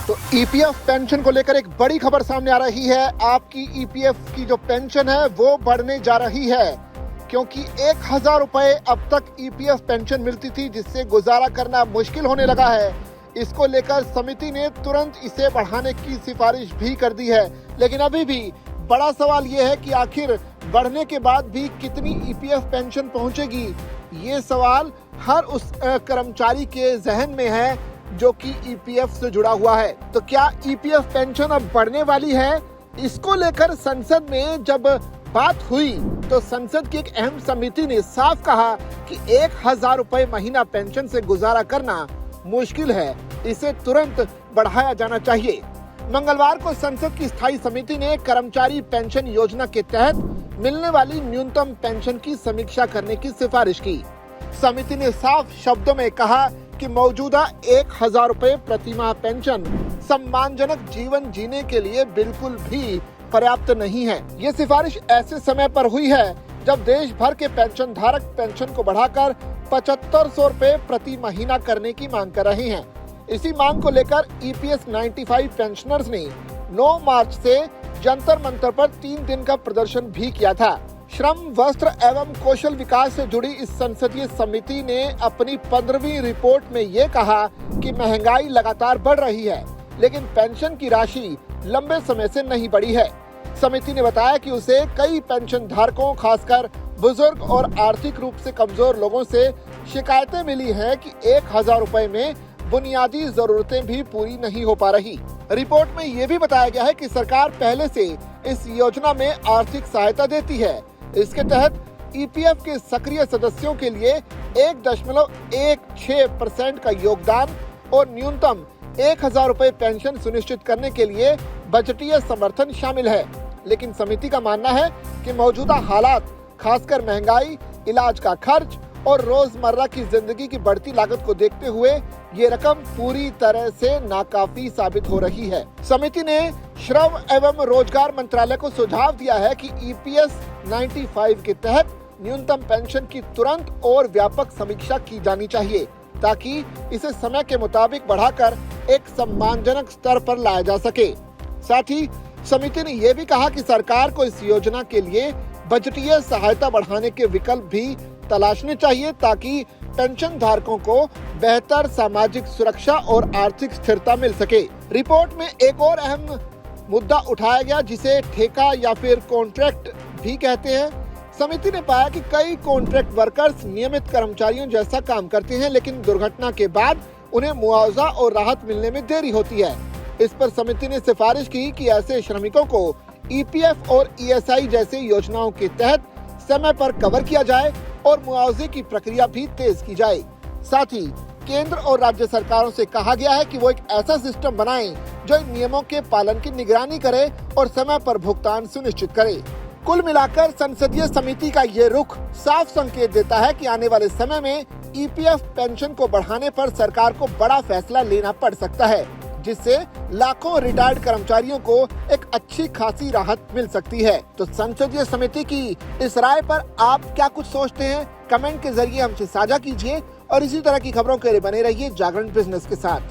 तो EPF pension को लेकर एक बड़ी खबर सामने आ रही है। आपकी ईपीएफ की जो पेंशन है वो बढ़ने जा रही है, क्योंकि 1000 रुपए अब तक ईपीएफ पेंशन मिलती थी, जिससे गुजारा करना मुश्किल होने लगा है। इसको लेकर समिति ने तुरंत इसे बढ़ाने की सिफारिश भी कर दी है, लेकिन अभी भी बड़ा सवाल ये है कि आखिर बढ़ने के बाद भी कितनी ईपीएफ पेंशन पहुंचेगी। ये सवाल हर उस कर्मचारी के जहन में है जो कि ईपीएफ से जुड़ा हुआ है। तो क्या ईपीएफ पेंशन अब बढ़ने वाली है? इसको लेकर संसद में जब बात हुई तो संसद की एक अहम समिति ने साफ कहा कि 1000 रुपए महीना पेंशन से गुजारा करना मुश्किल है, इसे तुरंत बढ़ाया जाना चाहिए। मंगलवार को संसद की स्थायी समिति ने कर्मचारी पेंशन योजना के तहत मिलने वाली न्यूनतम पेंशन की समीक्षा करने की सिफारिश की। समिति ने साफ शब्दों में कहा कि मौजूदा 1000 रुपए प्रति माह पेंशन सम्मानजनक जीवन जीने के लिए बिल्कुल भी पर्याप्त नहीं है। ये सिफारिश ऐसे समय पर हुई है जब देश भर के पेंशन धारक पेंशन को बढ़ाकर 7500 रुपए प्रति महीना करने की मांग कर रहे हैं। इसी मांग को लेकर ईपीएस 95 पेंशनर्स ने 9 मार्च से जंतर मंतर पर 3 दिन का प्रदर्शन भी किया था। श्रम, वस्त्र एवं कौशल विकास से जुड़ी इस संसदीय समिति ने अपनी 15वीं रिपोर्ट में ये कहा कि महंगाई लगातार बढ़ रही है, लेकिन पेंशन की राशि लंबे समय से नहीं बढ़ी है। समिति ने बताया कि उसे कई पेंशन धारकों, खासकर बुजुर्ग और आर्थिक रूप से कमजोर लोगों से शिकायतें मिली हैं कि 1000 रुपए में बुनियादी जरूरतें भी पूरी नहीं हो पा रही। रिपोर्ट में ये भी बताया गया है कि सरकार पहले से इस योजना में आर्थिक सहायता देती है। इसके तहत ईपीएफ के सक्रिय सदस्यों के लिए 1.16% का योगदान और न्यूनतम 1000 रुपए पेंशन सुनिश्चित करने के लिए बजटीय समर्थन शामिल है। लेकिन समिति का मानना है कि मौजूदा हालात, खासकर महंगाई, इलाज का खर्च और रोजमर्रा की जिंदगी की बढ़ती लागत को देखते हुए ये रकम पूरी तरह से नाकाफी साबित हो रही है। समिति ने श्रम एवं रोजगार मंत्रालय को सुझाव दिया है कि ईपीएस 95 के तहत न्यूनतम पेंशन की तुरंत और व्यापक समीक्षा की जानी चाहिए, ताकि इसे समय के मुताबिक बढ़ाकर एक सम्मानजनक स्तर पर लाया जा सके। साथ ही समिति ने यह भी कहा कि सरकार को इस योजना के लिए बजटीय सहायता बढ़ाने के विकल्प भी तलाशने चाहिए, ताकि पेंशन धारकों को बेहतर सामाजिक सुरक्षा और आर्थिक स्थिरता मिल सके। रिपोर्ट में एक और अहम मुद्दा उठाया गया, जिसे ठेका या फिर कॉन्ट्रैक्ट भी कहते हैं। समिति ने पाया कि कई कॉन्ट्रैक्ट वर्कर्स नियमित कर्मचारियों जैसा काम करते हैं, लेकिन दुर्घटना के बाद उन्हें मुआवजा और राहत मिलने में देरी होती है। इस पर समिति ने सिफारिश की कि ऐसे श्रमिकों को ईपीएफ और ईएसआई जैसे योजनाओं के तहत समय पर कवर किया जाए और मुआवजे की प्रक्रिया भी तेज की जाए। साथ ही केंद्र और राज्य सरकारों से कहा गया है कि वो एक ऐसा सिस्टम बनाएं जो इन नियमों के पालन की निगरानी करे और समय पर भुगतान सुनिश्चित करे। कुल मिलाकर संसदीय समिति का ये रुख साफ संकेत देता है कि आने वाले समय में ईपीएफ पेंशन को बढ़ाने पर सरकार को बड़ा फैसला लेना पड़ सकता है, जिससे लाखों रिटायर्ड कर्मचारियों को एक अच्छी खासी राहत मिल सकती है। तो संसदीय समिति की इस राय पर आप क्या कुछ सोचते हैं? कमेंट के जरिए हमसे साझा कीजिए और इसी तरह की खबरों के लिए बने रहिए जागरण बिजनेस के साथ।